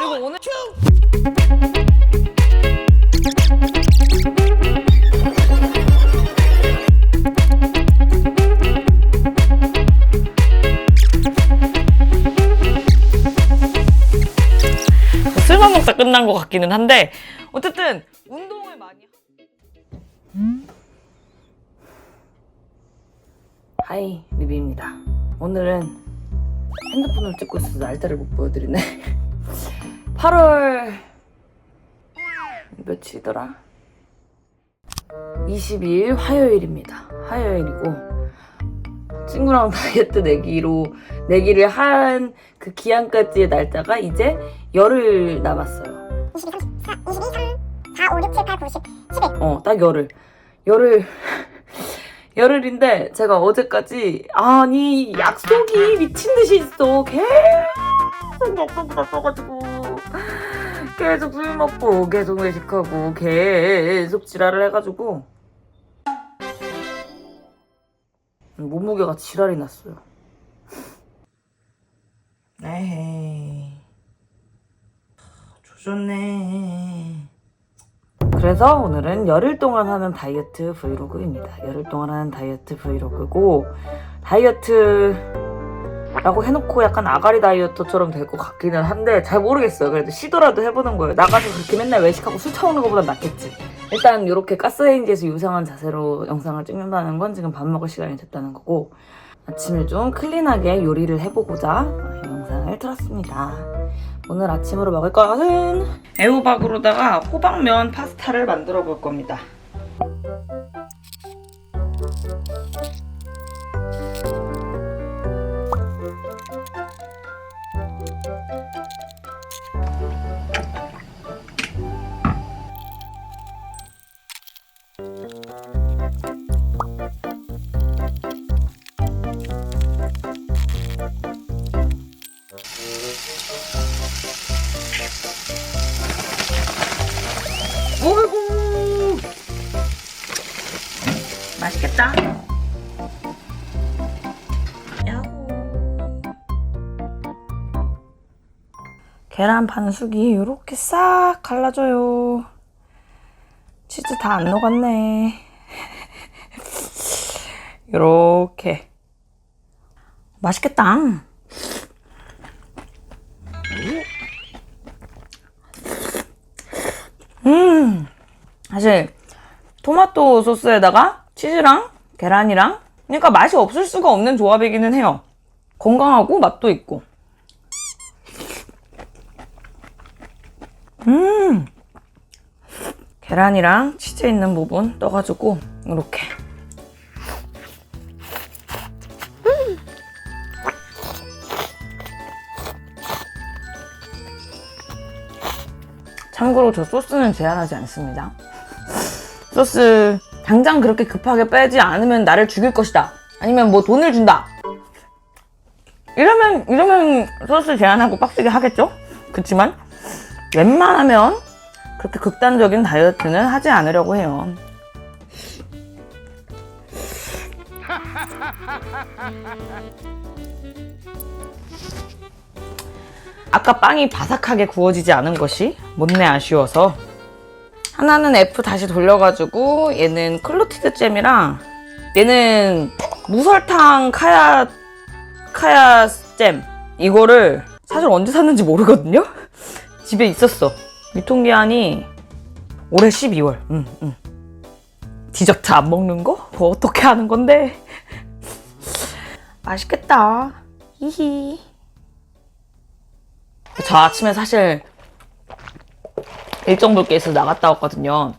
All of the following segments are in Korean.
그리고 오늘 술만 먹다 끝난 것 같기는 한데 어쨌든 운동을 많이 하이 리비입니다. 오늘은 핸드폰을 찍고 있어서 날짜를 못 보여드리네. 8월 며칠이더라? 22일 화요일입니다. 화요일이고 친구랑 다이어트 내기를 한 그 기한까지의 날짜가 이제 열흘 남았어요. 22, 3, 4, 5, 6, 7, 8, 9, 10, 11. 딱 열흘인데 제가 어제까지 아니 약속이 미친듯이 있어. 계속 약속을 써가지고 계속 술 먹고 계속 외식하고 계속 지랄을 해가지고 몸무게가 지랄이 났어요. 에헤이 조졌네. 그래서 오늘은 열흘 동안 하는 다이어트 브이로그입니다. 열흘 동안 하는 다이어트 브이로그고 다이어트라고 해놓고 약간 아가리 다이어터처럼 될 것 같기는 한데 잘 모르겠어요. 그래도 시도라도 해보는 거예요. 나가서 그렇게 맨날 외식하고 술 처먹는 것보단 낫겠지. 일단 이렇게 가스레인지에서 유상한 자세로 영상을 찍는다는 건 지금 밥 먹을 시간이 됐다는 거고 아침을 좀 클린하게 요리를 해보고자 영상을 틀었습니다. 오늘 아침으로 먹을 것은 애호박으로다가 호박면 파스타를 만들어 볼 겁니다. 어이구 맛있겠다. 야호. 계란 반숙이 이렇게 싹 갈라져요. 치즈 다 안 녹았네. 이렇게 맛있겠다. 사실 토마토 소스에다가 치즈랑 계란이랑 그러니까 맛이 없을 수가 없는 조합이기는 해요. 건강하고 맛도 있고. 계란이랑 치즈 있는 부분 떠가지고 이렇게 참고로 저 소스는 제한하지 않습니다. 소스 당장 그렇게 급하게 빼지 않으면 나를 죽일 것이다. 아니면 뭐 돈을 준다. 이러면 소스 제한하고 빡세게 하겠죠? 그치만 웬만하면 그렇게 극단적인 다이어트는 하지 않으려고 해요. 아까 빵이 바삭하게 구워지지 않은 것이 못내 아쉬워서 하나는 F 다시 돌려가지고 얘는 클로티드 잼이랑 얘는 무설탕 카야 잼 이거를 사실 언제 샀는지 모르거든요? 집에 있었어. 유통기한이 올해 12월. 디저트 안 먹는 거? 뭐 어떻게 하는 건데? 맛있겠다. 히히. 저 아침에 사실 일정 볼 게 있어서 나갔다 왔거든요.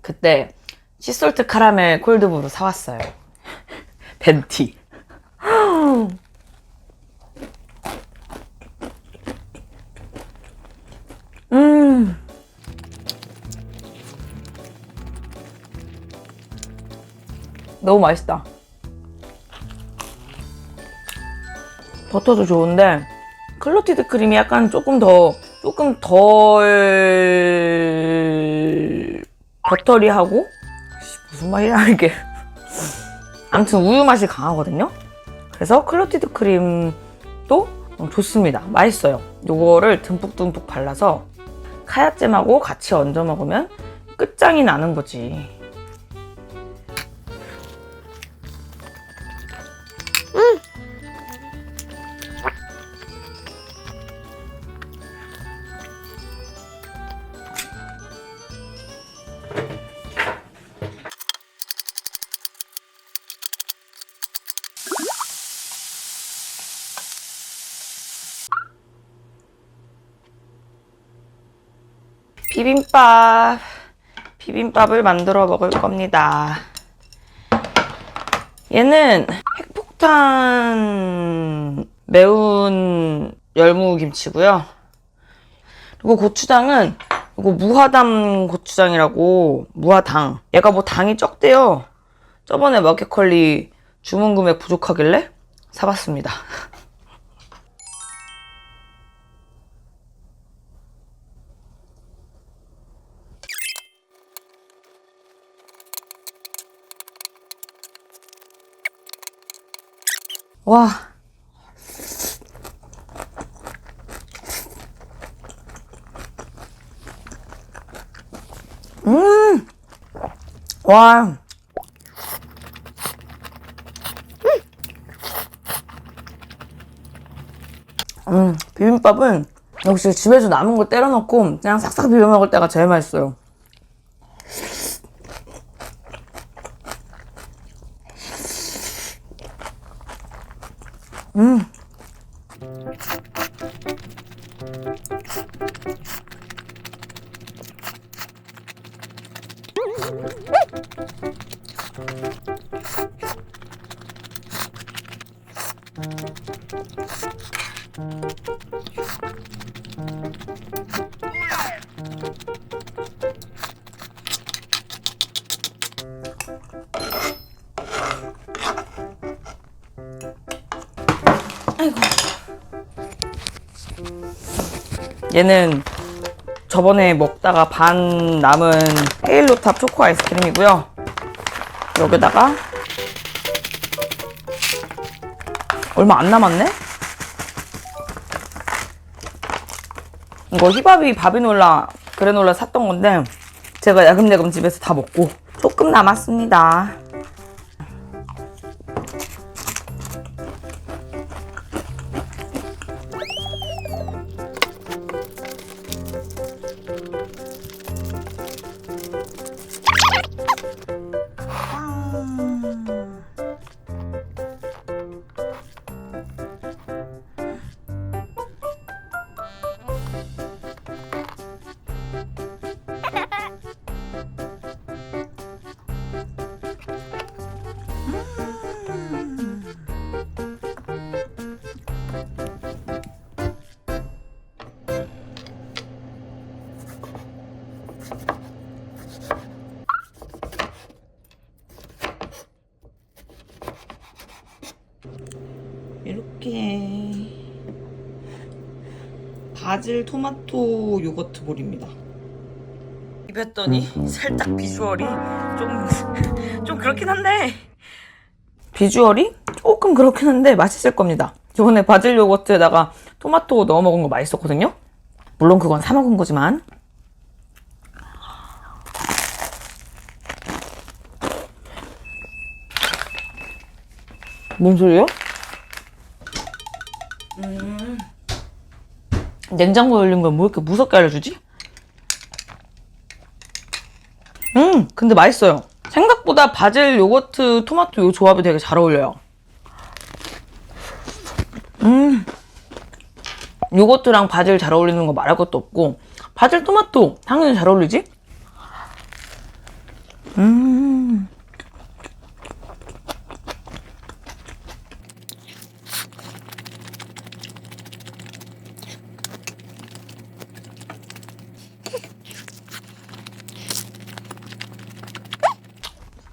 그때 시솔트 카라멜 콜드브루 사왔어요. 벤티. 너무 맛있다. 버터도 좋은데 클로티드 크림이 약간 조금 덜 버터리하고 무슨 말이야 이게. 아무튼 우유 맛이 강하거든요. 그래서 클로티드 크림도 좋습니다. 맛있어요. 요거를 듬뿍듬뿍 발라서 카야잼하고 같이 얹어 먹으면 끝장이 나는 거지. 비빔밥을 만들어 먹을 겁니다. 얘는 핵폭탄 매운 열무김치고요. 그리고 고추장은 이거 무화담 고추장이라고, 무화당. 얘가 뭐 당이 적대요. 저번에 마켓컬리 주문 금액 부족하길래 사봤습니다. 와. 와. 비빔밥은 역시 집에서 남은 거 때려 넣고 그냥 싹싹 비벼 먹을 때가 제일 맛있어요. 아이고. 얘는 저번에 먹다가 반 남은 헤일로탑 초코 아이스크림이고요. 여기다가 얼마 안 남았네? 이거 휘바비 바비놀라 그래놀라 샀던 건데 제가 야금야금 집에서 다 먹고 조금 남았습니다. 이렇게 바질 토마토 요거트 볼입니다. 입혔더니 살짝 비주얼이 좀 그렇긴 한데, 비주얼이 조금 그렇긴 한데 맛있을 겁니다. 저번에 바질 요거트에다가 토마토 넣어 먹은 거 맛있었거든요. 물론 그건 사 먹은 거지만. 뭔 소리예요? 냉장고에 올린 걸 뭐 이렇게 무섭게 알려주지? 근데 맛있어요. 생각보다 바질 요거트 토마토 요 조합이 되게 잘 어울려요. 요거트랑 바질 잘 어울리는 거 말할 것도 없고, 바질 토마토 당연히 잘 어울리지?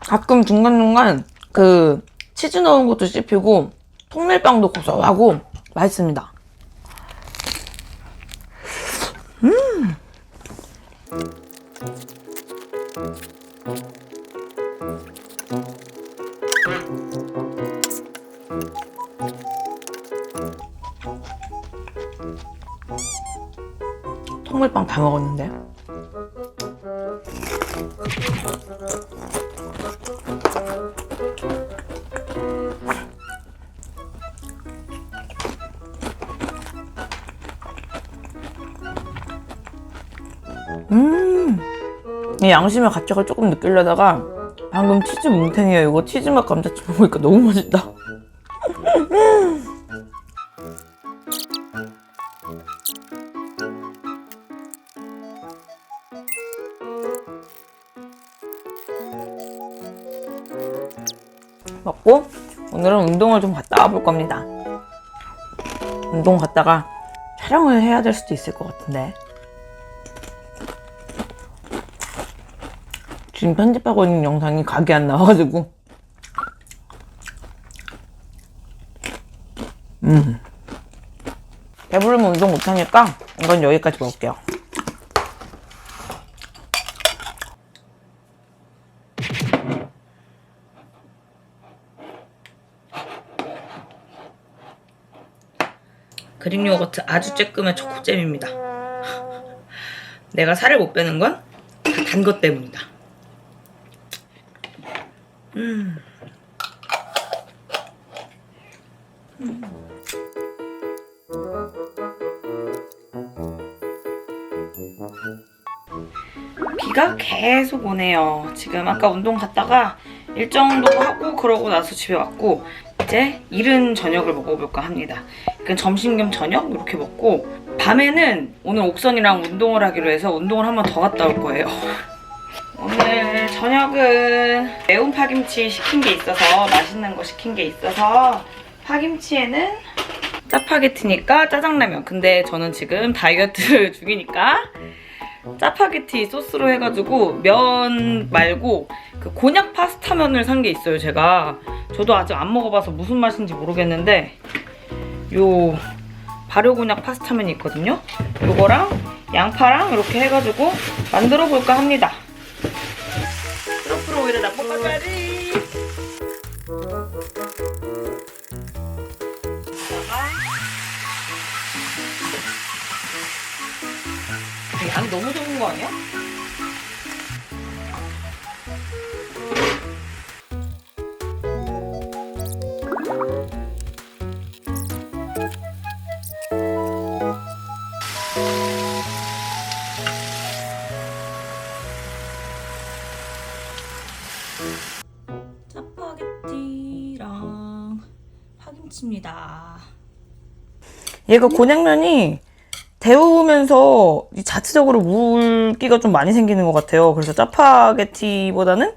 가끔 중간중간 그 치즈 넣은 것도 씹히고 통밀빵도 고소하고 맛있습니다. 통밀빵 다 먹었는데. 이 양심의 가책을 조금 느끼려다가 방금 치즈 뭉탱이에 이거 치즈맛 감자칩 먹으니까 너무 맛있다. 먹고 오늘은 운동을 좀 갔다 와볼 겁니다. 운동 갔다가 촬영을 해야 될 수도 있을 것 같은데 지금 편집하고 있는 영상이 각이 안 나와가지고 배부르면 운동 못하니까 이건 여기까지 먹을게요. 그릭 요거트 아주 쬐끔한 초코잼입니다. 내가 살을 못 빼는 건 다 단 것 때문이다. 비가 계속 오네요. 지금 아까 운동 갔다가 일정도 하고 그러고 나서 집에 왔고 이제 이른 저녁을 먹어볼까 합니다. 그러니까 점심 겸 저녁 이렇게 먹고 밤에는 오늘 옥선이랑 운동을 하기로 해서 운동을 한 번 더 갔다 올 거예요. 오늘 저녁은 매운 파김치 시킨 게 있어서 맛있는 거 시킨 게 있어서 파김치에는 짜파게티니까 짜장라면. 근데 저는 지금 다이어트 중이니까 짜파게티 소스로 해가지고 면 말고 그 곤약 파스타면을 산 게 있어요. 저도 아직 안 먹어봐서 무슨 맛인지 모르겠는데 요 발효 곤약 파스타면이 있거든요. 요거랑 양파랑 이렇게 해가지고 만들어 볼까 합니다. 트러플 오일에다 볶아줘야지. 양이 너무 적은 거 아니야? 짜파게티랑 파김치입니다. 얘가 곤약면이 데우면서 자체적으로 물기가 좀 많이 생기는 것 같아요. 그래서 짜파게티보다는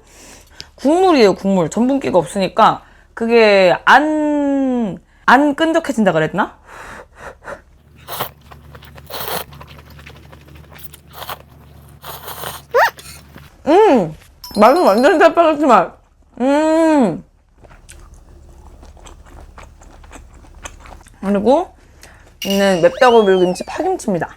국물이에요, 국물. 전분기가 없으니까 그게 안 끈적해진다 그랬나? 맛은 완전 짜파게티 맛. 그리고 이는 맵다고 물김치 파김치입니다.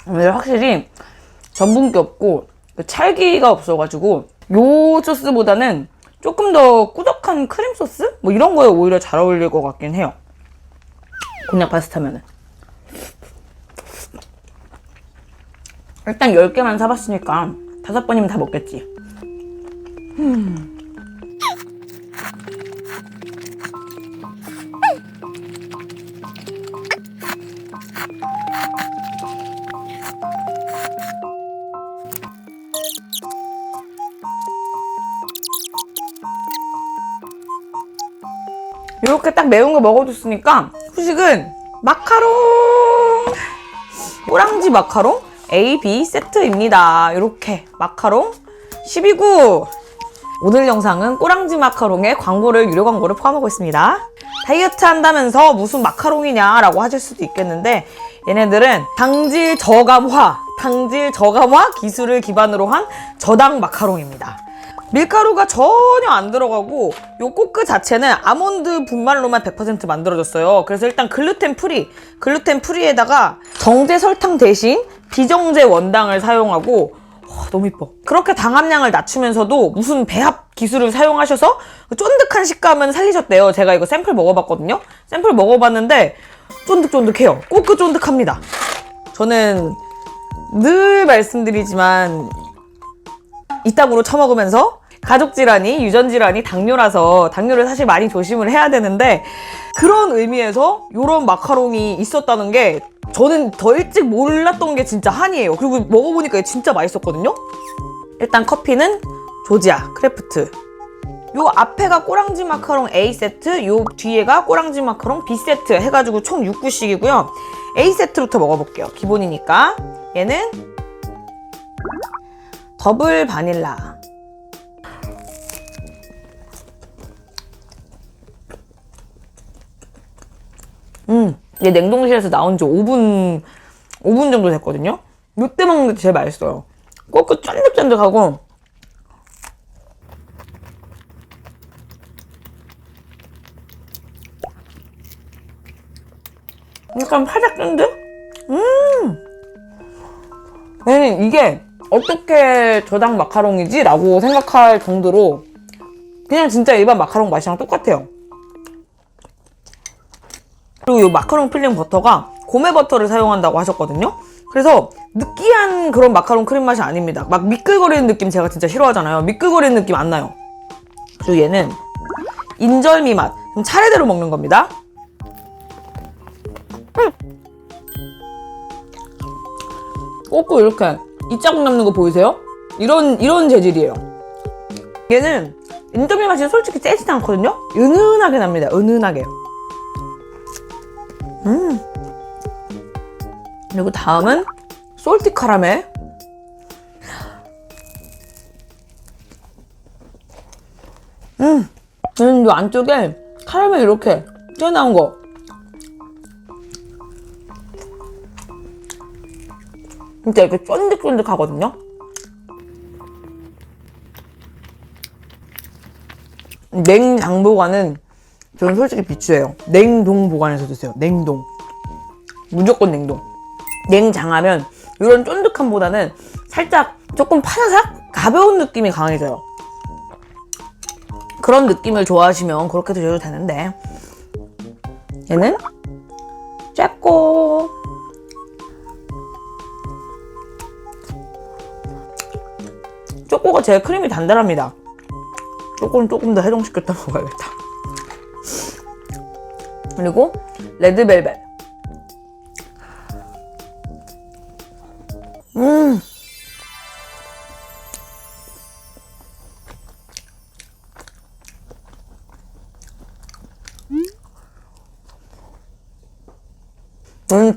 오늘 확실히 전분기 없고 찰기가 없어가지고 요 소스보다는 조금 더 꾸덕한 크림 소스? 뭐 이런 거에 오히려 잘 어울릴 것 같긴 해요. 곤약 파스타면은. 일단 10개만 사봤으니까 5번이면 다 먹겠지. 이렇게 딱 매운 거 먹어줬으니까 후식은 마카롱! 꼬랑지 마카롱 A, B 세트입니다. 이렇게 마카롱 12구! 오늘 영상은 꼬랑지 마카롱에 유료 광고를 포함하고 있습니다. 다이어트 한다면서 무슨 마카롱이냐 라고 하실 수도 있겠는데 얘네들은 당질 저감화 기술을 기반으로 한 저당 마카롱입니다. 밀가루가 전혀 안 들어가고 요 꼬끄 자체는 아몬드 분말로만 100% 만들어졌어요. 그래서 일단 글루텐 프리에다가 정제 설탕 대신 비정제 원당을 사용하고 너무 이뻐. 그렇게 당함량을 낮추면서도 무슨 배합 기술을 사용하셔서 쫀득한 식감은 살리셨대요. 제가 이거 샘플 먹어봤거든요. 샘플 먹어봤는데 쫀득쫀득해요. 꼬끄 쫀득합니다. 저는 늘 말씀드리지만 이따구로 처먹으면서 가족질환이, 유전질환이 당뇨라서 당뇨를 사실 많이 조심을 해야 되는데 그런 의미에서 이런 마카롱이 있었다는 게 저는 더 일찍 몰랐던 게 진짜 한이에요. 그리고 먹어보니까 진짜 맛있었거든요. 일단 커피는 조지아 크래프트. 요 앞에가 꼬랑지 마카롱 A세트, 요 뒤에가 꼬랑지 마카롱 B세트 해가지고 총 6구씩이고요. A세트부터 먹어볼게요. 기본이니까. 얘는 더블 바닐라. 얘 냉동실에서 나온 지 5분 정도 됐거든요. 이때 먹는 게 제일 맛있어요. 꼬끄 쫀득쫀득하고 약간 살짝 쫀득? 얘는 이게 어떻게 저당 마카롱이지? 라고 생각할 정도로 그냥 진짜 일반 마카롱 맛이랑 똑같아요. 그리고 이 마카롱 필링 버터가 고메 버터를 사용한다고 하셨거든요. 그래서 느끼한 그런 마카롱 크림 맛이 아닙니다. 막 미끌거리는 느낌 제가 진짜 싫어하잖아요. 미끌거리는 느낌 안 나요. 그리고 얘는 인절미 맛. 차례대로 먹는 겁니다. 꼬꼬 이렇게 이 자국 남는 거 보이세요? 이런 재질이에요. 얘는 인절미 맛이 솔직히 세지도 않거든요? 은은하게 납니다. 은은하게. 그리고 다음은 솔티 카라멜. 얘는 이 안쪽에 카라멜 이렇게 튀어나온 거. 진짜 이렇게 쫀득쫀득하거든요. 냉장 보관은 저는 솔직히 비추해요. 냉동 보관해서 드세요. 냉동. 무조건 냉동. 냉장하면 이런 쫀득함보다는 살짝 조금 파사삭? 가벼운 느낌이 강해져요. 그런 느낌을 좋아하시면 그렇게 드셔도 되는데 얘는 쬐꼬. 쪼꼬가 제일 크림이 단단합니다. 쪼꼬는 조금 더 해동시켰다 먹어야겠다. 그리고 레드벨벳.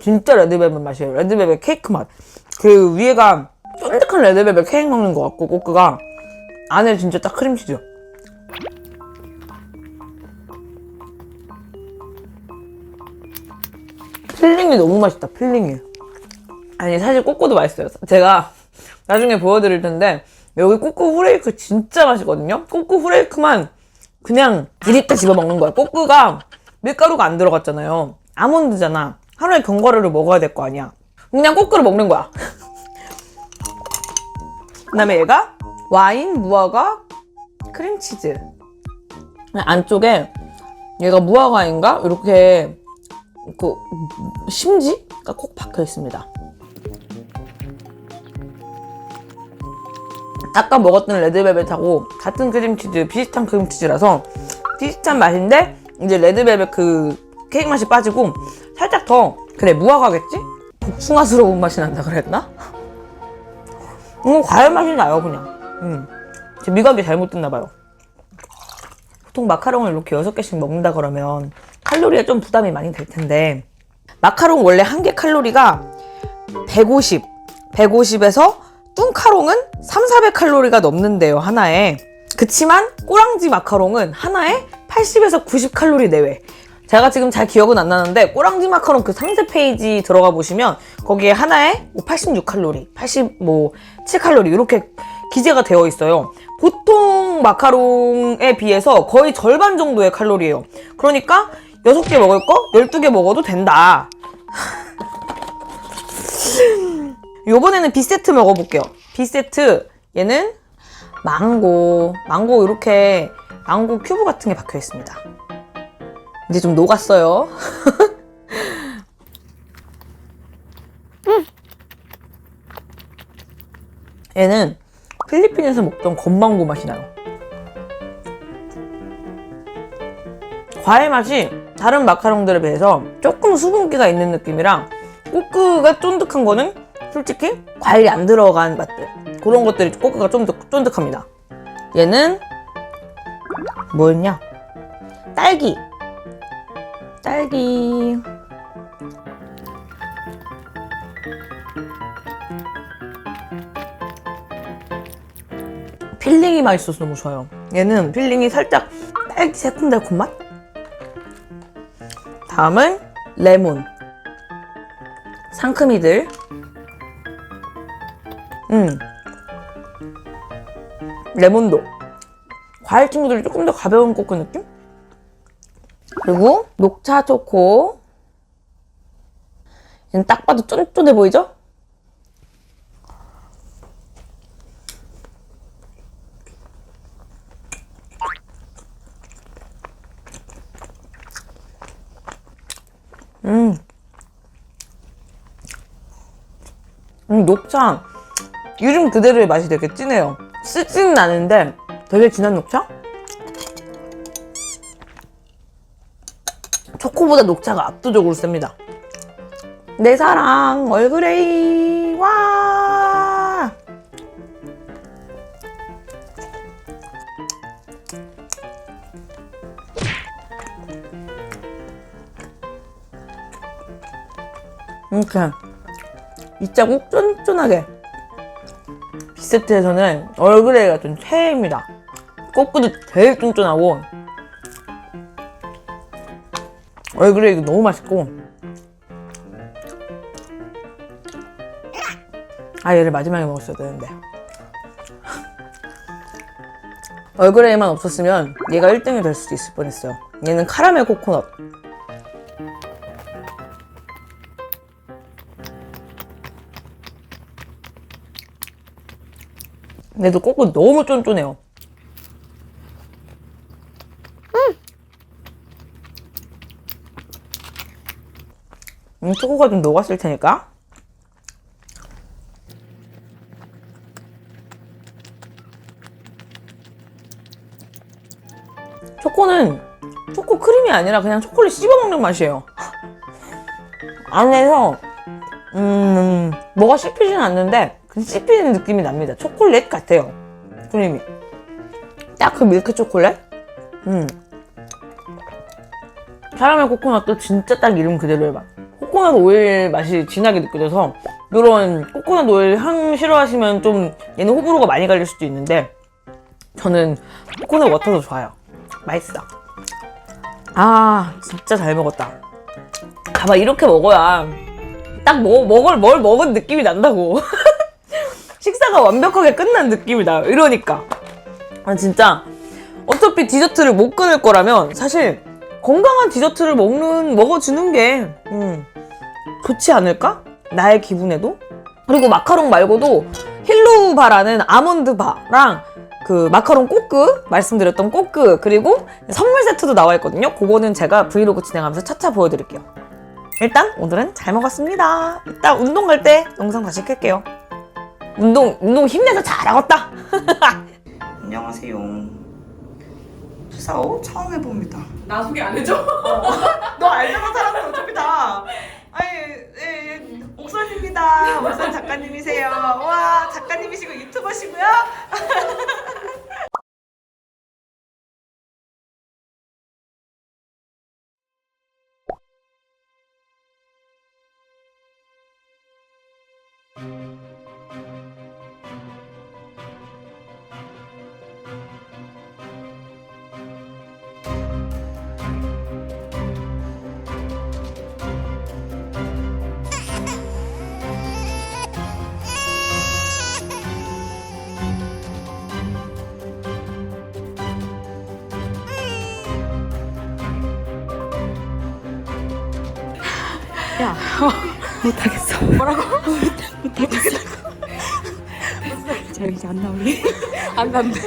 진짜 레드벨벳 맛이에요. 레드벨벳 케이크 맛. 그 위에가 쫀득한 레드벨벳 케이크 먹는 것 같고 꼬끄가 안에 진짜 딱 크림치즈. 필링이 너무 맛있다. 필링이. 아니 사실 꼬끄도 맛있어요. 제가 나중에 보여드릴 텐데 여기 꼬끄 후레이크 진짜 맛있거든요. 꼬끄 후레이크만 그냥 디립다 집어먹는 거야. 꼬끄가 밀가루가 안 들어갔잖아요. 아몬드잖아. 하루에 견과류를 먹어야 될 거 아니야. 그냥 꼬끄를 먹는 거야. 그 다음에 얘가 와인, 무화과, 크림치즈. 안쪽에 얘가 무화과인가? 이렇게 그 심지가 꼭 박혀 있습니다. 아까 먹었던 레드벨벳하고 같은 크림치즈, 비슷한 크림치즈라서 비슷한 맛인데 이제 레드벨벳 그 케이크 맛이 빠지고 살짝 더 그래 무화과겠지? 복숭아스러운 맛이 난다 그랬나? 과일 맛이 나요 그냥. 제 미각이 잘못됐나 봐요. 보통 마카롱을 이렇게 6개씩 먹는다 그러면 칼로리에 좀 부담이 많이 될 텐데 마카롱 원래 한 개 칼로리가 150에서 뚱카롱은 300~400칼로리가 넘는데요 하나에. 그치만 꼬랑지 마카롱은 하나에 80에서 90칼로리 내외. 제가 지금 잘 기억은 안 나는데 꼬랑지 마카롱 그 상세 페이지 들어가 보시면 거기에 하나에 86칼로리, 87칼로리 이렇게 기재가 되어 있어요. 보통 마카롱에 비해서 거의 절반 정도의 칼로리예요. 그러니까 6개 먹을 거 12개 먹어도 된다. 요번에는 B세트 먹어볼게요. B세트 얘는 망고 이렇게 망고 큐브 같은 게 박혀 있습니다. 이제 좀 녹았어요. 얘는 필리핀에서 먹던 건망고 맛이 나요. 과일 맛이 다른 마카롱들에 비해서 조금 수분기가 있는 느낌이랑 꼬끄가 쫀득한 거는 솔직히 과일이 안 들어간 맛들, 그런 것들이 꼬끄가 쫀득합니다. 얘는 뭐였냐? 딸기. 필링이 맛있어서 너무 좋아요. 얘는 필링이 살짝 딸기 새콤달콤 맛? 다음은 레몬. 상큼이들. 레몬도. 과일 친구들이 조금 더 가벼운 꼬끄 느낌? 그리고 녹차 초코. 얘는 딱 봐도 쫀쫀해 보이죠? 녹차 이름 그대로의 맛이 되게 진해요. 쓰진 않은데 되게 진한 녹차? 초코보다 녹차가 압도적으로 셉니다. 내 사랑 얼그레이. 와! 이렇게 이 자국 쫀쫀하게. B세트에서는 얼그레이가 좀 최애입니다. 꼬끄도 되게 쫀쫀하고 얼그레이도 너무 맛있고. 얘를 마지막에 먹었어야 되는데. 얼그레이만 없었으면 얘가 1등이 될 수도 있을 뻔했어요. 얘는 카라멜 코코넛. 얘도 꼬끄 너무 쫀쫀해요. 초코가 좀 녹았을 테니까. 초코는 초코 크림이 아니라 그냥 초콜릿 씹어먹는 맛이에요. 안에서 뭐가 씹히진 않는데 그 씹히는 느낌이 납니다. 초콜릿 같아요. 크림이 딱 그 밀크 초콜릿. 카라멜 코코넛도 진짜 딱 이름 그대로의 맛. 코코넛 오일 맛이 진하게 느껴져서 이런 코코넛 오일 향 싫어하시면 좀 얘는 호불호가 많이 갈릴 수도 있는데 저는 코코넛 워터도 좋아요. 맛있어. 진짜 잘 먹었다. 봐봐, 이렇게 먹어야 딱 뭘 먹은 느낌이 난다고. 식사가 완벽하게 끝난 느낌이다. 이러니까 진짜 어차피 디저트를 못 끊을 거라면 사실 건강한 디저트를 먹어주는 게 좋지 않을까? 나의 기분에도. 그리고 마카롱 말고도 힐루바라는 아몬드 바랑 그 마카롱 꼬끄, 말씀드렸던 꼬끄, 그리고 선물 세트도 나와 있거든요. 그거는 제가 브이로그 진행하면서 차차 보여드릴게요. 일단 오늘은 잘 먹었습니다. 이따 운동 갈 때 영상 다시 켤게요. 운동 힘내서 잘하겠다. 안녕하세요. 투사오 처음 해봅니다. 나 소개 안 해줘? 너 알잖아, 사람들 어차피 다. 옥선입니다. 옥선 작가님이세요. 와, 작가님이시고 유튜버시고요. 야, 못하겠어. 뭐라고? 못하겠어. 자, 이제 안 나오니? 안 간대.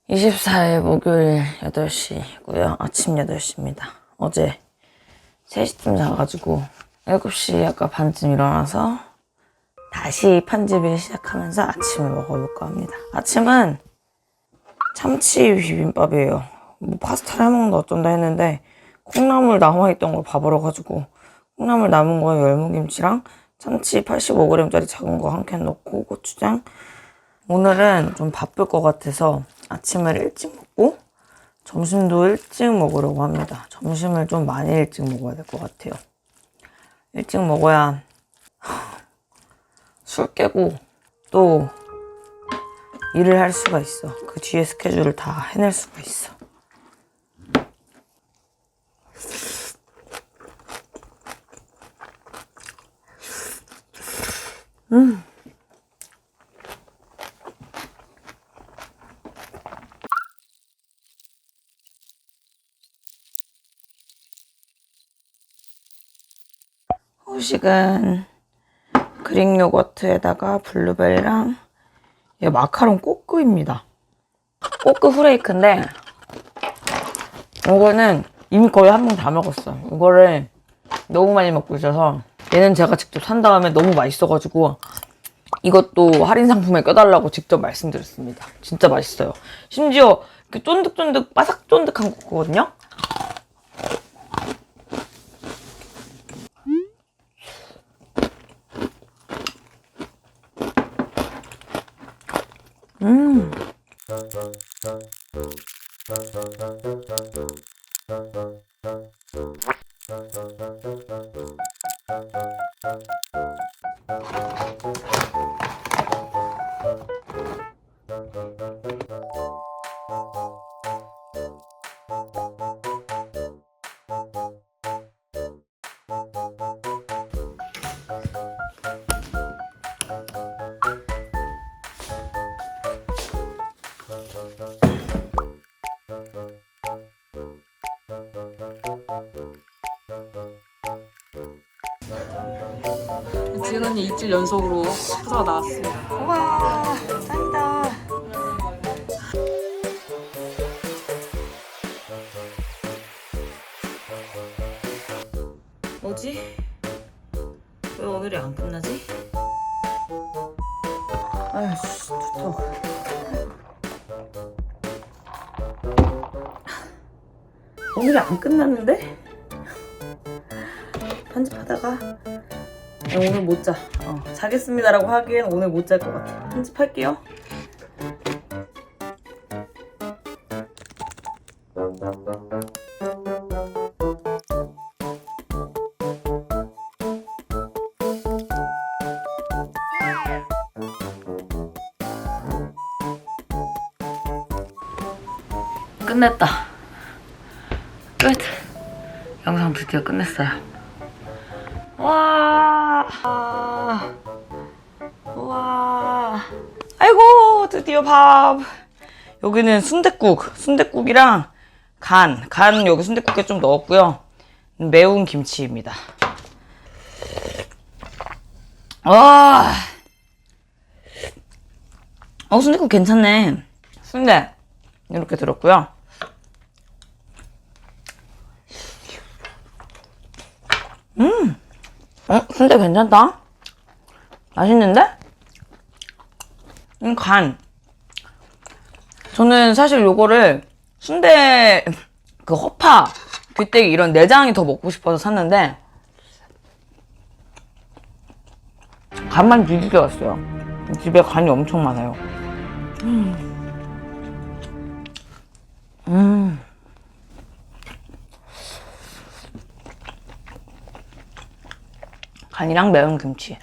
24일 목요일 8시고요. 아침 8시입니다. 어제 3시쯤 자가지고 7시 아까 반쯤 일어나서 다시 편집을 시작하면서 아침을 먹어볼까 합니다. 아침은 참치 비빔밥이에요. 뭐 파스타를 해먹는다 어쩐다 했는데 콩나물 남아있던 걸 봐버려가지고 콩나물 남은 거에 열무김치랑 참치 85g짜리 작은 거 한 캔 넣고 고추장. 오늘은 좀 바쁠 것 같아서 아침을 일찍 먹고 점심도 일찍 먹으려고 합니다. 점심을 좀 많이 일찍 먹어야 될 것 같아요. 일찍 먹어야 술 깨고 또 일을 할 수가 있어. 그 뒤에 스케줄을 다 해낼 수가 있어. 후식은 그릭 요거트에다가 블루베리랑 마카롱 꼬끄입니다. 꼬끄 후레이크인데 이거는 이미 거의 한 번 다 먹었어. 이거를 너무 많이 먹고 있어서 얘는 제가 직접 산 다음에 너무 맛있어가지고 이것도 할인 상품에 껴달라고 직접 말씀드렸습니다. 진짜 맛있어요. 심지어 이렇게 쫀득쫀득 바삭 쫀득한 거거든요. 지은 언니 입질 연속으로 프로가 나왔습니다. 우와, 짱이다. 뭐지? 왜 오늘이 안 끝나지? 아이씨, 두통. 오늘이 안 끝났는데? 편집하다가 오늘 못 자. 자겠습니다라고 하기엔 오늘 못 잘 것 같아. 편집할게요. 끝냈다. 끝. 영상 드디어 끝냈어요. 와. 와. 아이고, 드디어 밥. 여기는 순댓국이랑 간 여기 순댓국에 좀 넣었고요. 매운 김치입니다. 와. 순댓국 괜찮네. 순대 이렇게 들었고요. 순대 괜찮다. 맛있는데? 간. 저는 사실 요거를 순대 그 허파, 귀때기 이런 내장이 더 먹고 싶어서 샀는데 간만 뒤지게 왔어요. 집에 간이 엄청 많아요. 간이랑 매운 김치.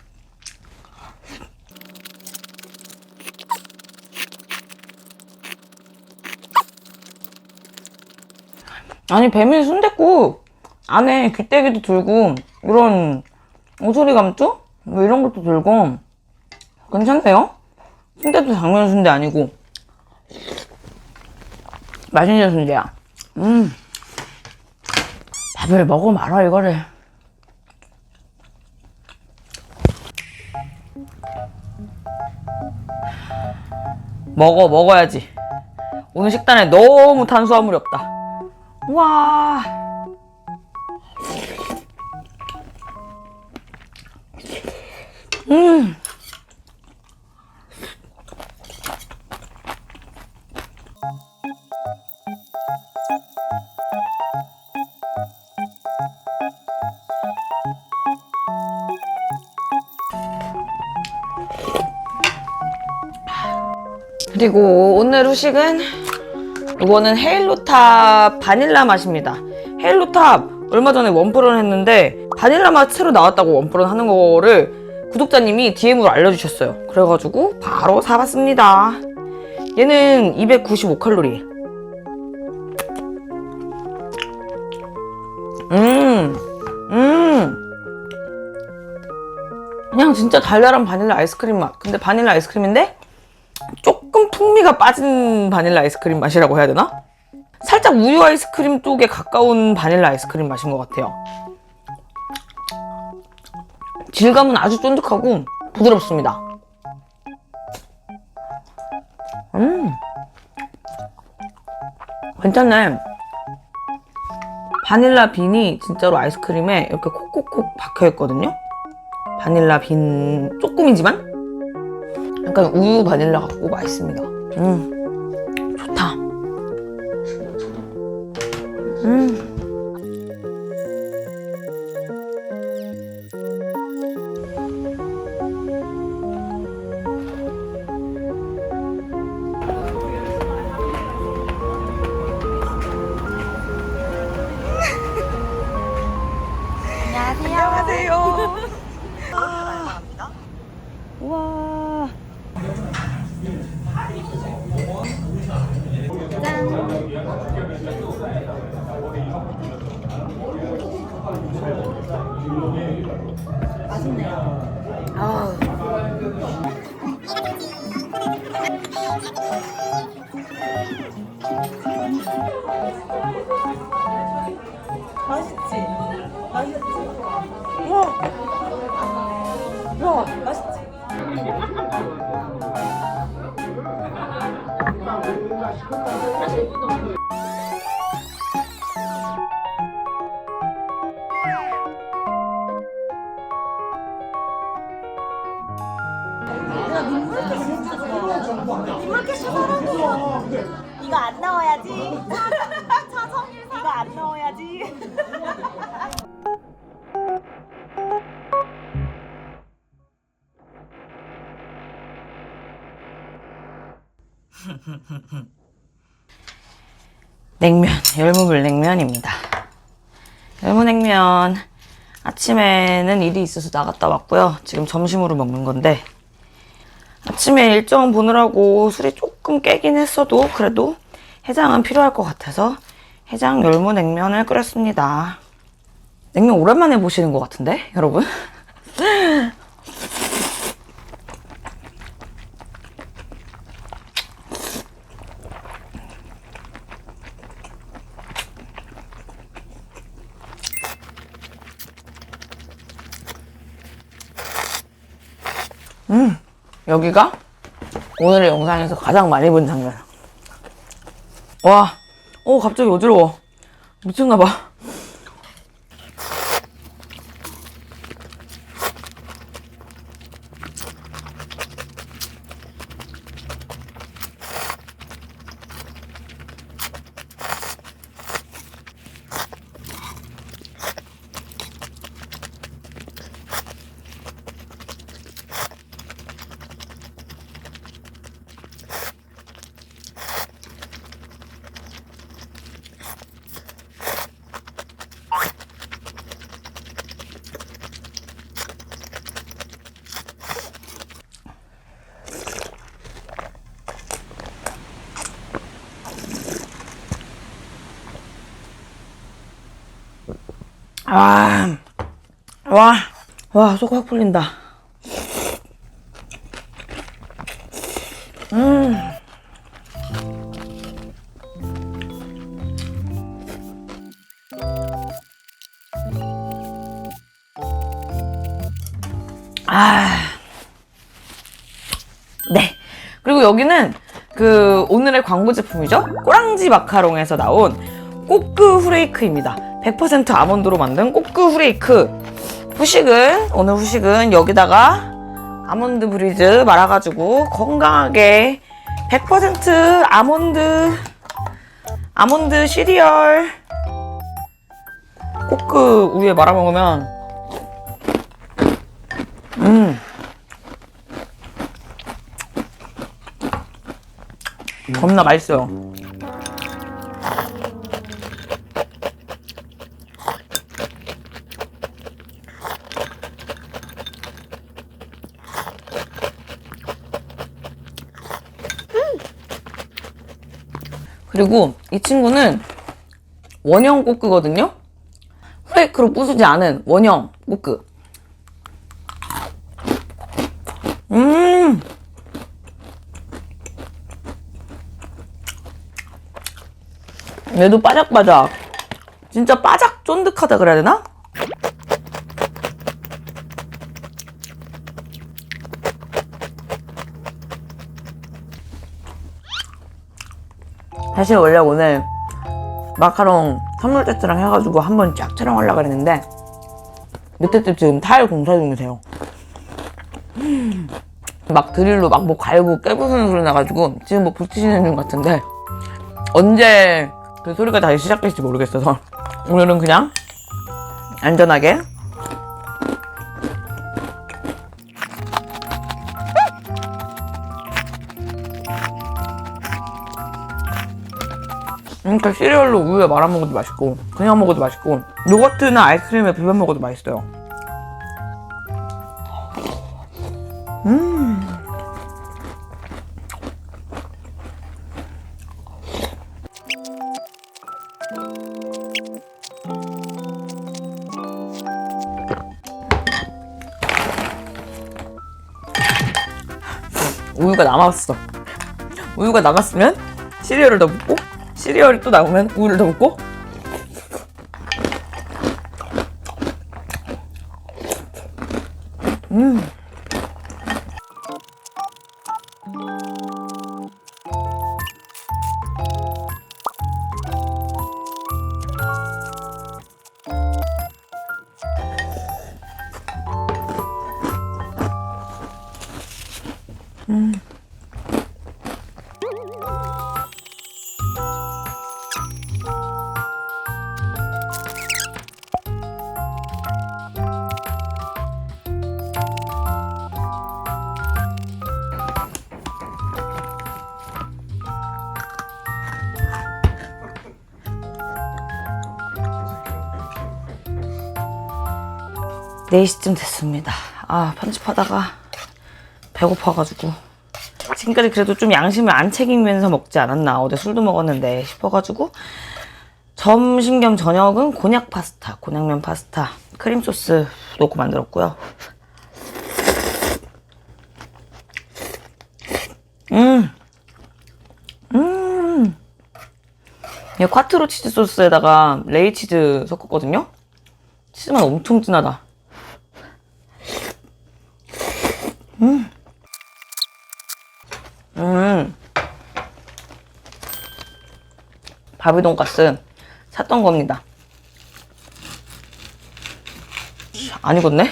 아니, 배밀 순댓국 안에 귀때기도 들고 이런 오소리 감투? 뭐 이런 것도 들고 괜찮네요? 순대도 당면 순대 아니고 맛있는 순대야. 밥을 먹어 말아 이거를. 먹어야지. 오늘 식단에 너무 탄수화물이 없다. 우와. 그리고 오늘 후식은 이거는 헤일로탑 바닐라 맛입니다. 헤일로탑 얼마 전에 원뿔원 했는데 바닐라 맛 새로 나왔다고 원뿔원 하는 거를 구독자님이 DM으로 알려주셨어요. 그래가지고 바로 사봤습니다. 얘는 295칼로리. 그냥 진짜 달달한 바닐라 아이스크림 맛. 근데 바닐라 아이스크림인데 조금 풍미가 빠진 바닐라 아이스크림 맛이라고 해야 되나? 살짝 우유 아이스크림 쪽에 가까운 바닐라 아이스크림 맛인 것 같아요. 질감은 아주 쫀득하고 부드럽습니다. 괜찮네. 바닐라 빈이 진짜로 아이스크림에 이렇게 콕콕콕 박혀있거든요. 바닐라 빈 조금이지만 약간 우유 바닐라 같고 맛있습니다. 좋다. 안녕하세요. 우와. 이거 안 나와야지. 차성일 이거 안 나와야지. 냉면, 열무물 냉면입니다. 열무냉면 아침에는 일이 있어서 나갔다 왔고요. 지금 점심으로 먹는 건데 아침에 일정 보느라고 술이 조금 깨긴 했어도 그래도 해장은 필요할 것 같아서 해장 열무냉면을 끓였습니다. 냉면 오랜만에 보시는 것 같은데 여러분? 여기가 오늘의 영상에서 가장 많이 본 장면. 와, 갑자기 어지러워. 미쳤나봐. 와, 속 확 풀린다. 네. 그리고 여기는 그 오늘의 광고 제품이죠. 꼬랑지 마카롱에서 나온 꼬끄 후레이크입니다. 100% 아몬드로 만든 꼬끄 후레이크. 오늘 후식은 여기다가 아몬드 브리즈 말아가지고 건강하게 100% 아몬드 시리얼 꼬끄 우유에 말아 먹으면 겁나 맛있어요. 그리고 이 친구는 원형 꼬끄거든요. 후레이크로 부수지 않은 원형 꼬끄. 얘도 바삭바삭. 진짜 바삭 쫀득하다 그래야 되나? 사실 원래 오늘 마카롱 선물 세트랑 해가지고 한번 쫙 촬영하려고 그랬는데 밑에 집 지금 타일 공사 중이세요. 막 드릴로 막 뭐 갈고 깨부수는 소리 나가지고 지금 뭐 붙이시는 중 같은데 언제 그 소리가 다시 시작될지 모르겠어서 오늘은 그냥 안전하게 그러니까 시리얼로 우유에 말아 먹어도 맛있고 그냥 먹어도 맛있고 요거트나 아이스크림에 비벼 먹어도 맛있어요. 우유가 남았어. 우유가 남았으면 시리얼을 더 붓고 시리얼이 또 남으면 우유를 더 붓고 네 시쯤 됐습니다. 편집하다가 배고파가지고 지금까지 그래도 좀 양심을 안 챙기면서 먹지 않았나 어제 술도 먹었는데 싶어가지고 점심 겸 저녁은 곤약면 파스타 크림 소스 넣고 만들었고요. 이 콰트로 치즈 소스에다가 레이 치즈 섞었거든요. 치즈맛 엄청 진하다. 바비 돈가스 샀던 겁니다. 안 익었네?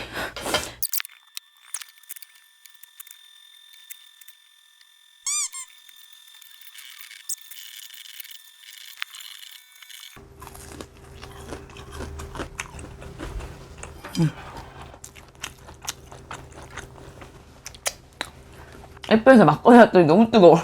햇볕에서 막걸리 놨더니 너무 뜨거워.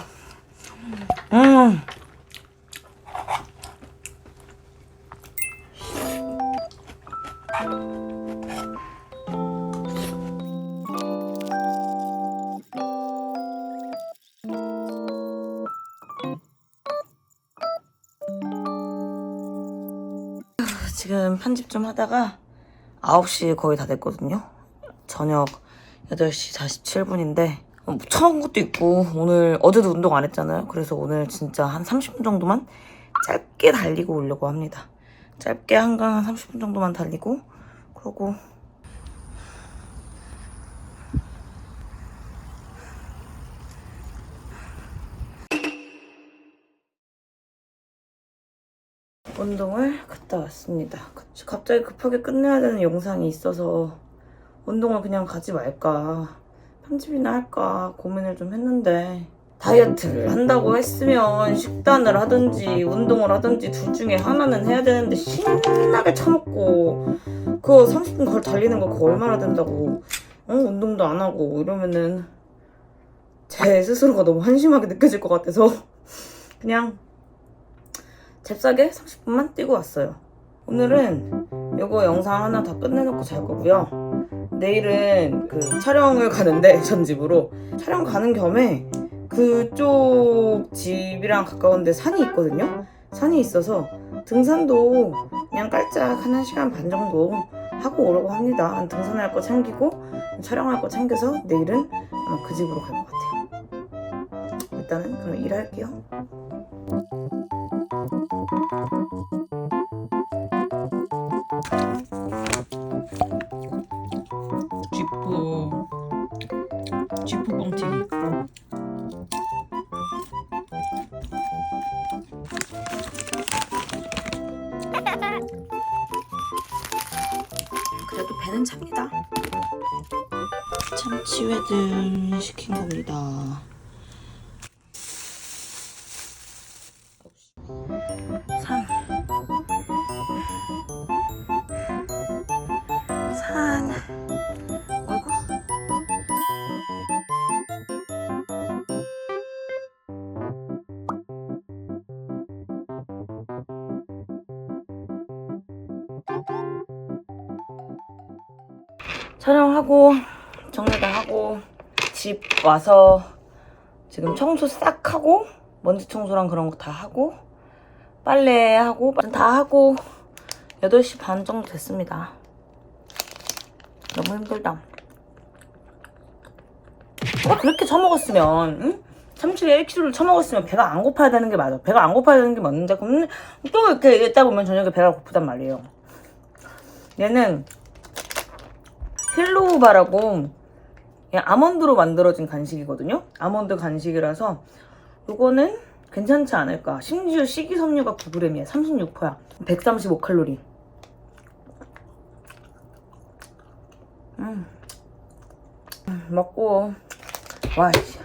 지금 편집 좀 하다가 9시 거의 다 됐거든요. 저녁 8시 47분인데 처먹은 것도 있고 오늘 어제도 운동 안 했잖아요. 그래서 오늘 진짜 한 30분 정도만 짧게 달리고 오려고 합니다. 짧게 한강 한 30분 정도만 달리고 그러고 운동을 갔다 왔습니다. 갑자기 급하게 끝내야 되는 영상이 있어서 운동을 그냥 가지 말까 편집이나 할까 고민을 좀 했는데 다이어트를 한다고 했으면 식단을 하든지 운동을 하든지 둘 중에 하나는 해야 되는데 신나게 처먹고 그거 30분 걸 달리는 거 그거 얼마나 된다고 운동도 안 하고 이러면은 제 스스로가 너무 한심하게 느껴질 것 같아서 그냥 잽싸게 30분만 뛰고 왔어요. 오늘은 이거 영상 하나 다 끝내놓고 잘 거고요. 내일은 그 촬영을 가는데 전 집으로 촬영 가는 겸에 그쪽 집이랑 가까운데 산이 있거든요. 산이 있어서 등산도 그냥 깔짝 한 1시간 반 정도 하고 오려고 합니다. 등산할 거 챙기고 촬영할 거 챙겨서 내일은 아마 그 집으로 갈 것 같아요. 일단은 그럼 일할게요. 쥐포 뻥튀기. 그래도 배는 찹니다. 참치회들 시킨 겁니다. 산. 어이구. 촬영하고 정리 다 하고 집 와서 지금 청소 싹 하고 먼지 청소랑 그런 거 다 하고 빨래하고 다 하고 8시 반 정도 됐습니다. 너무 힘들다. 그렇게 처먹었으면 응? 참치에 1kg를 처먹었으면 배가 안 고파야 되는 게 맞아. 배가 안 고파야 되는 게 맞는데 그럼 또 이렇게 있다 보면 저녁에 배가 고프단 말이에요. 얘는 힐로우바라고 그냥 아몬드로 만들어진 간식이거든요. 아몬드 간식이라서 이거는 괜찮지 않을까. 심지어 식이섬유가 9g이야. 36%야. 135칼로리. 먹고 와 씨.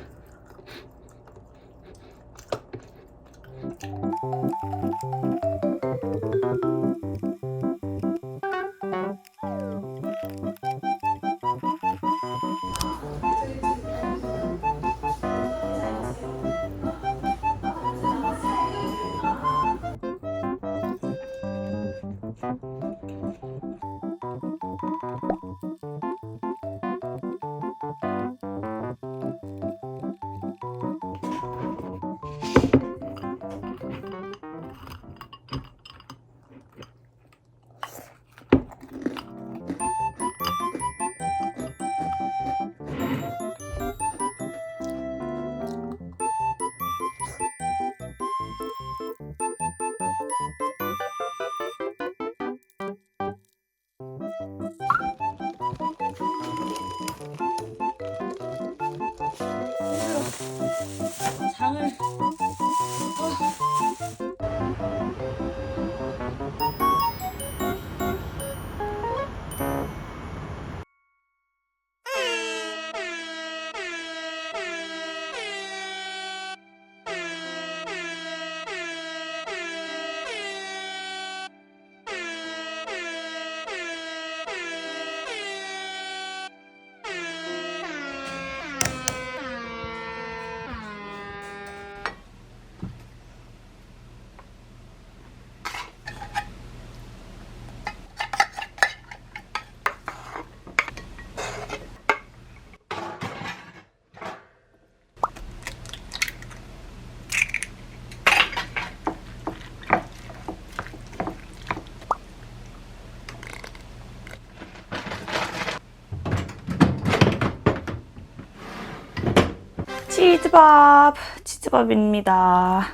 치즈밥입니다.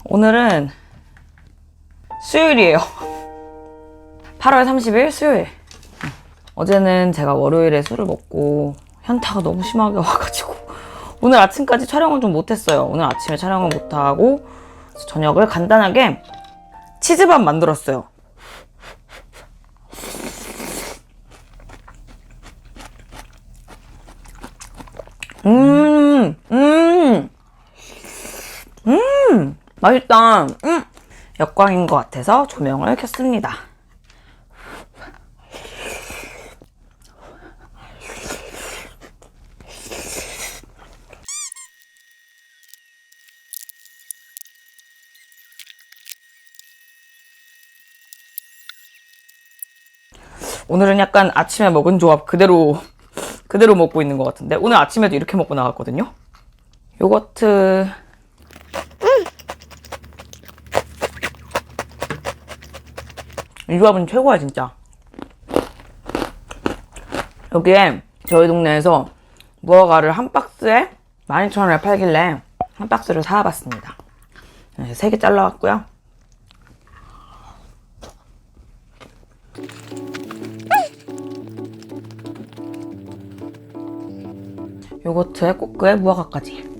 오늘은 수요일이에요. 8월 30일 수요일. 어제는 제가 월요일에 술을 먹고 현타가 너무 심하게 와가지고 오늘 아침까지 촬영을 좀 못했어요. 오늘 아침에 촬영을 못하고 저녁을 간단하게 치즈밥 만들었어요. 맛있다. 역광인 것 같아서 조명을 켰습니다. 오늘은 약간 아침에 먹은 조합 그대로 먹고 있는 것 같은데 오늘 아침에도 이렇게 먹고 나갔거든요. 요거트 이 조합은 최고야 진짜. 여기에 저희 동네에서 무화과를 한 박스에 12,000원에 팔길래 한 박스를 사와봤습니다. 3개 잘라왔고요. 요거트에 꼬끄에 무화과까지.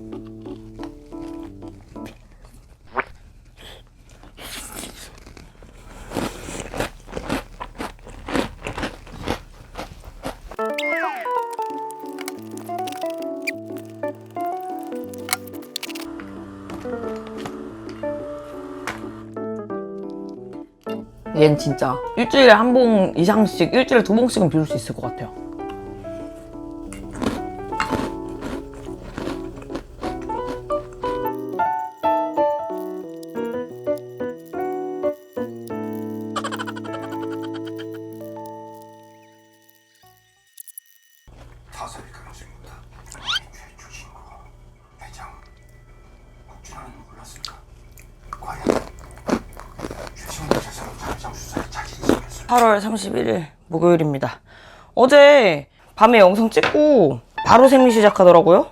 얘는 진짜 일주일에 한 봉 이상씩, 일주일에 2봉씩은 비울 수 있을 것 같아요. 타살일 가능성입니다. 최초 신고가 회장 국준환은 몰랐을까? 과연 최신의 재산 자회장 수사에 자신이 생겼을 8월 31일 목요일입니다. 어제 밤에 영상 찍고 바로 생리 시작하더라고요.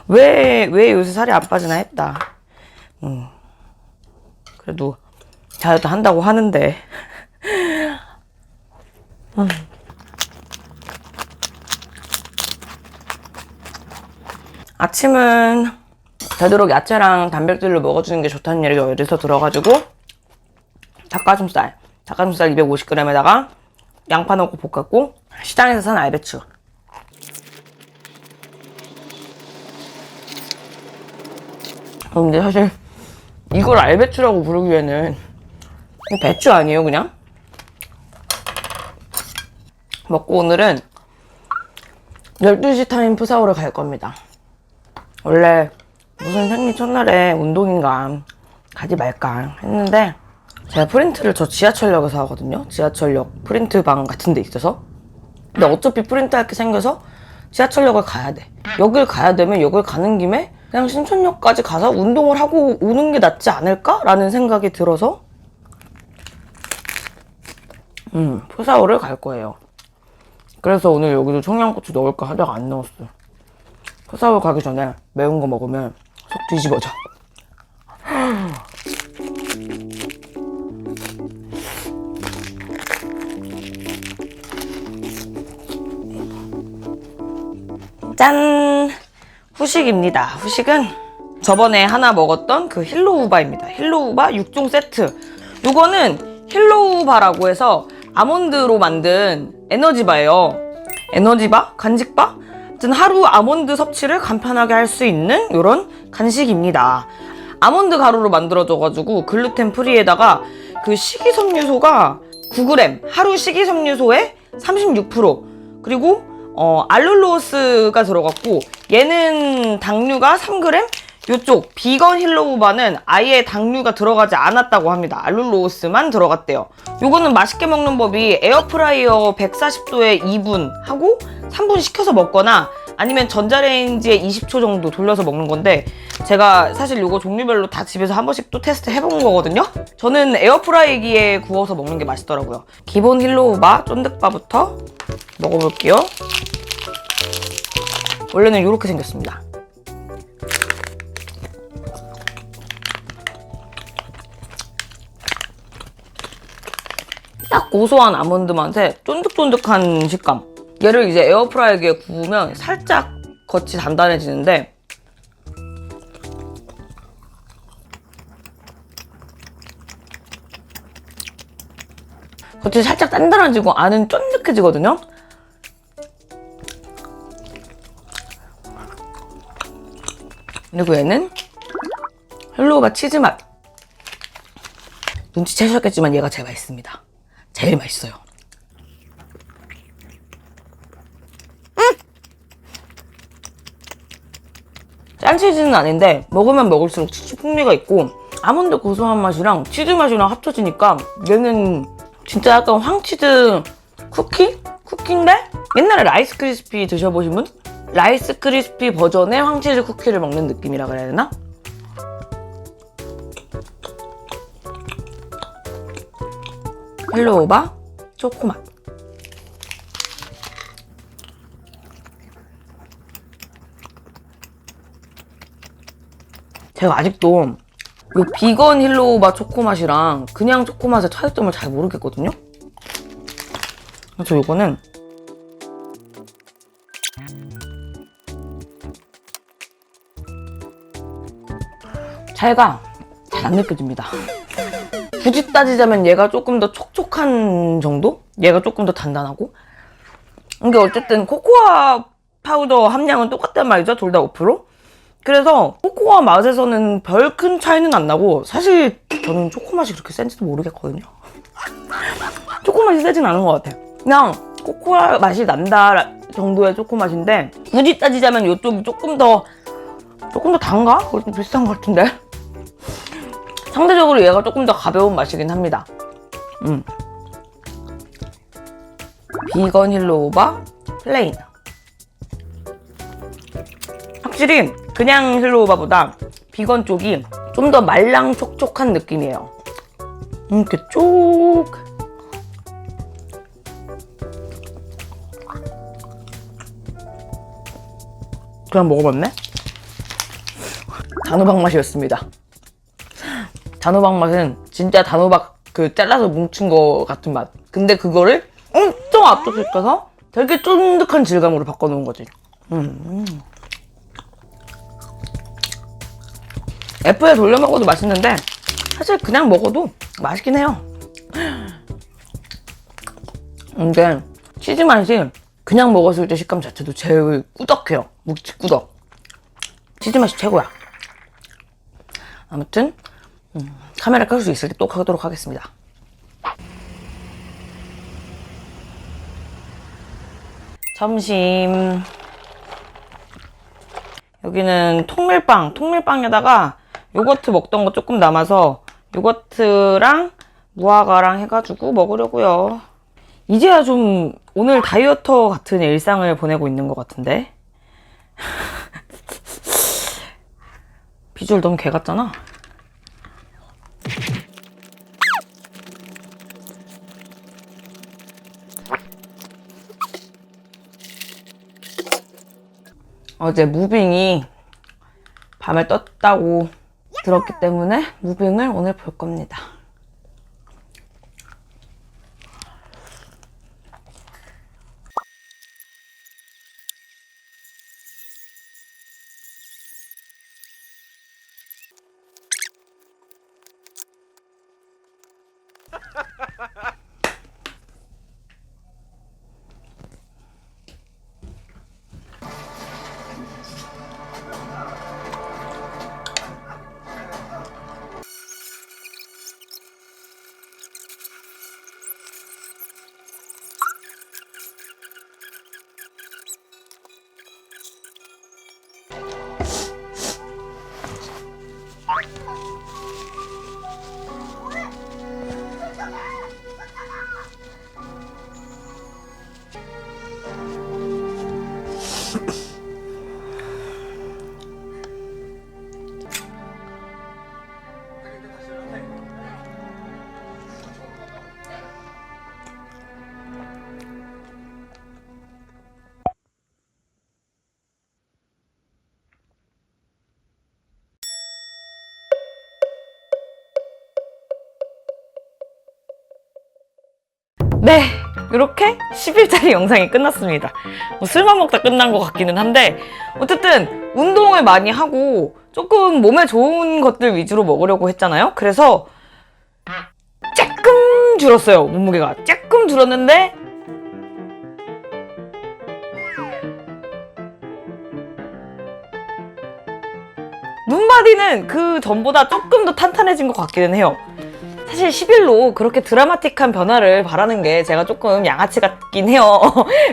왜 요새 살이 안 빠지나 했다. 그래도 다이어트 한다고 하는데 아침은 되도록 야채랑 단백질로 먹어주는 게 좋다는 얘기가 어디서 들어가지고 닭가슴살 250g에다가 양파 넣고 볶았고 시장에서 산 알배추. 근데 사실 이걸 알배추라고 부르기에는 배추 아니에요 그냥? 먹고 오늘은 12시 타임 푸사오를 갈 겁니다. 원래 무슨 생리 첫날에 운동인가 가지 말까 했는데 제가 프린트를 저 지하철역에서 하거든요. 지하철역 프린트방 같은 데 있어서. 근데 어차피 프린트할 게 생겨서 지하철역을 가야 돼. 여길 가야 되면 여길 가는 김에 그냥 신촌역까지 가서 운동을 하고 오는 게 낫지 않을까? 라는 생각이 들어서 푸사오를 갈 거예요. 그래서 오늘 여기도 청양고추 넣을까 하다가 안 넣었어요. 푸사오 가기 전에 매운 거 먹으면 속 뒤집어져. 짠! 후식입니다. 후식은 저번에 하나 먹었던 그 힐로우바입니다. 힐로우바 6종 세트. 요거는 힐로우바라고 해서 아몬드로 만든 에너지바예요. 에너지바? 간식바? 아무튼 하루 아몬드 섭취를 간편하게 할 수 있는 이런 간식입니다. 아몬드 가루로 만들어져가지고 글루텐 프리에다가 그 식이섬유소가 9g, 하루 식이섬유소의 36%, 그리고 알룰로스가 들어갔고 얘는 당류가 3g, 요쪽 비건 힐로우바는 아예 당류가 들어가지 않았다고 합니다. 알룰로스만 들어갔대요. 요거는 맛있게 먹는 법이 에어프라이어 140도에 2분 하고 3분 식혀서 먹거나 아니면 전자레인지에 20초 정도 돌려서 먹는 건데 제가 사실 요거 종류별로 다 집에서 한 번씩 또 테스트 해본 거거든요. 저는 에어프라이기에 구워서 먹는 게 맛있더라고요. 기본 힐로우바 쫀득바부터 먹어볼게요. 원래는 이렇게 생겼습니다. 딱 고소한 아몬드 맛에 쫀득쫀득한 식감. 얘를 이제 에어프라이기에 구우면 살짝 겉이 단단해지는데 겉이 살짝 단단해지고 안은 쫀득해지거든요. 그리고 얘는 헬로우바 치즈 맛. 눈치채셨겠지만 얘가 제일 맛있습니다. 제일 맛있어요. 짠 치즈는 아닌데 먹으면 먹을수록 치즈 풍미가 있고 아몬드 고소한 맛이랑 치즈 맛이랑 합쳐지니까 얘는 진짜 약간 황치즈 쿠키? 쿠키인데 옛날에 라이스 크리스피 드셔보신 분? 라이스 크리스피 버전의 황치즈 쿠키를 먹는 느낌이라 그래야 되나? 헬로우바 초코맛. 제가 아직도 이 비건 힐로우바 초코맛이랑 그냥 초코맛의 차이점을 잘 모르겠거든요. 그래서 이거는 차이가 잘 안 느껴집니다. 굳이 따지자면 얘가 조금 더 촉촉한 정도? 얘가 조금 더 단단하고. 이게 어쨌든 코코아 파우더 함량은 똑같단 말이죠. 둘 다 5%. 그래서 코코아 맛에서는 별 큰 차이는 안 나고 사실 저는 초코맛이 그렇게 센지도 모르겠거든요. 초코맛이 세진 않은 것 같아요. 그냥 코코아 맛이 난다 정도의 초코맛인데 굳이 따지자면 이쪽이 조금 더 단가? 그것도 비슷한 것 같은데. 상대적으로 얘가 조금 더 가벼운 맛이긴 합니다. 비건 힐로우바 플레인. 확실히 그냥 힐로우바보다 비건 쪽이 좀 더 말랑촉촉한 느낌이에요. 이렇게 쭉. 그냥 먹어봤네? 단호박 맛이었습니다. 단호박 맛은 진짜 단호박 그 잘라서 뭉친 거 같은 맛. 근데 그거를 엄청 압축시켜서 되게 쫀득한 질감으로 바꿔놓은 거지. F에 돌려 먹어도 맛있는데 사실 그냥 먹어도 맛있긴 해요. 근데 치즈 맛이 그냥 먹었을 때 식감 자체도 제일 꾸덕해요. 묵직꾸덕. 치즈 맛이 최고야. 아무튼 카메라 켤 수 있을 때 또 하도록 하겠습니다. 점심. 여기는 통밀빵에다가 요거트 먹던 거 조금 남아서 요거트랑 무화과랑 해가지고 먹으려고요. 이제야 좀 오늘 다이어터 같은 일상을 보내고 있는 것 같은데. 비주얼 너무 개 같잖아. 어제 무빙이 밤에 떴다고 들었기 때문에 무빙을 오늘 볼 겁니다. 네, 이렇게 10일짜리 영상이 끝났습니다. 뭐 술만 먹다 끝난 것 같기는 한데 어쨌든 운동을 많이 하고 조금 몸에 좋은 것들 위주로 먹으려고 했잖아요. 그래서 조금 줄었어요. 몸무게가 조금 줄었는데 눈바디는 그 전보다 조금 더 탄탄해진 것 같기는 해요. 사실 10일로 그렇게 드라마틱한 변화를 바라는 게 제가 조금 양아치 같긴 해요.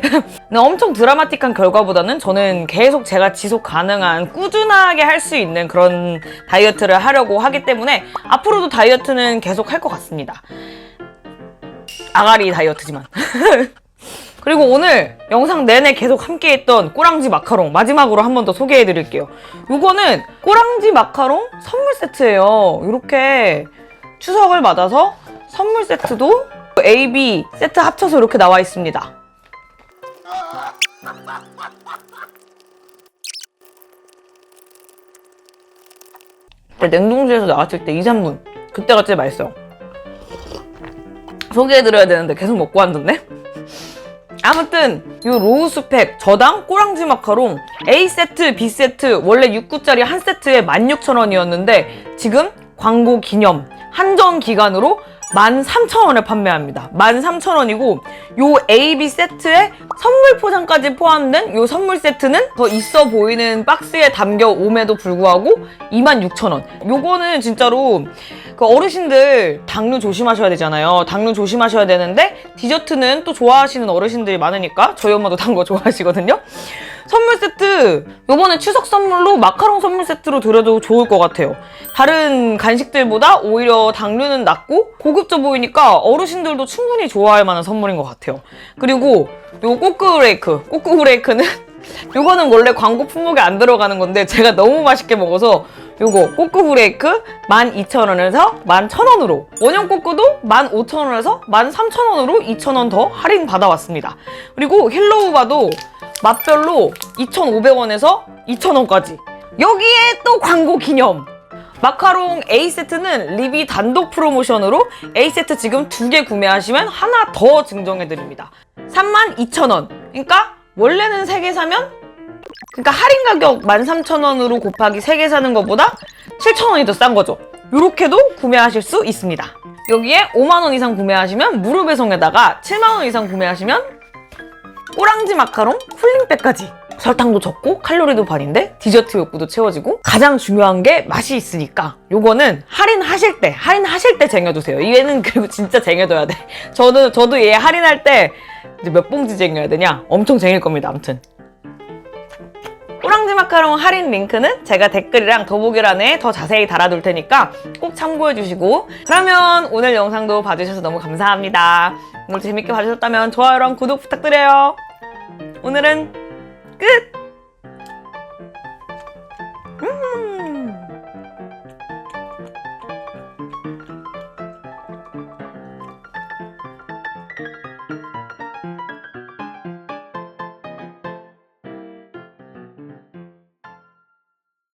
근데 엄청 드라마틱한 결과보다는 저는 계속 제가 지속 가능한 꾸준하게 할 수 있는 그런 다이어트를 하려고 하기 때문에 앞으로도 다이어트는 계속 할 것 같습니다. 아가리 다이어트지만. 그리고 오늘 영상 내내 계속 함께했던 꼬랑지 마카롱 마지막으로 한 번 더 소개해드릴게요. 이거는 꼬랑지 마카롱 선물 세트예요. 이렇게 추석을 맞아서 선물 세트도 A, B 세트 합쳐서 이렇게 나와 있습니다. 냉동실에서 나왔을 때 2, 3분 그때가 제일 맛있어요. 소개해드려야 되는데 계속 먹고 왔는데? 아무튼 이 로우스펙 저당 꼬랑지 마카롱 A세트, B세트 원래 6구짜리 한 세트에 16,000원이었는데 지금 광고 기념 한정 기간으로 13,000원에 판매합니다. 13,000원이고 요 A, B 세트에 선물 포장까지 포함된 요 선물 세트는 더 있어 보이는 박스에 담겨 옴에도 불구하고 26,000원. 요거는 진짜로 그 어르신들 당뇨 조심하셔야 되잖아요. 당뇨 조심하셔야 되는데 디저트는 또 좋아하시는 어르신들이 많으니까 저희 엄마도 단 거 좋아하시거든요. 선물 세트 요번에 추석 선물로 마카롱 선물 세트로 드려도 좋을 것 같아요. 다른 간식들보다 오히려 당류는 낮고 고급져 보이니까 어르신들도 충분히 좋아할 만한 선물인 것 같아요. 그리고 요 꼬끄브레이크는 요거는 원래 광고 품목에 안 들어가는 건데 제가 너무 맛있게 먹어서 요거 꼬끄브레이크 12,000원에서 11,000원으로 원형 꼬끄도 15,000원에서 13,000원으로 2,000원 더 할인 받아왔습니다. 그리고 힐로우바도 맛별로 2,500원에서 2,000원까지 여기에 또 광고 기념 마카롱 A세트는 리비 단독 프로모션으로 A세트 지금 2개 구매하시면 하나 더 증정해드립니다. 32,000원 그러니까 원래는 3개 사면 그러니까 할인 가격 13,000원으로 곱하기 3개 사는 것보다 7,000원이 더 싼 거죠. 요렇게도 구매하실 수 있습니다. 여기에 5만원 이상 구매하시면 무료 배송에다가 7만원 이상 구매하시면 꼬랑지 마카롱 쿨링백까지 설탕도 적고 칼로리도 반인데 디저트 욕구도 채워지고 가장 중요한 게 맛이 있으니까 요거는 할인하실 때 쟁여두세요. 얘는 그리고 진짜 쟁여둬야 돼. 저도 얘 할인할 때 이제 몇 봉지 쟁여야 되냐 엄청 쟁일 겁니다. 아무튼 꼬랑지 마카롱 할인 링크는 제가 댓글이랑 더보기란에 더 자세히 달아둘 테니까 꼭 참고해주시고 그러면 오늘 영상도 봐주셔서 너무 감사합니다. 오늘도 재밌게 봐주셨다면 좋아요랑 구독 부탁드려요. 오늘은 끝!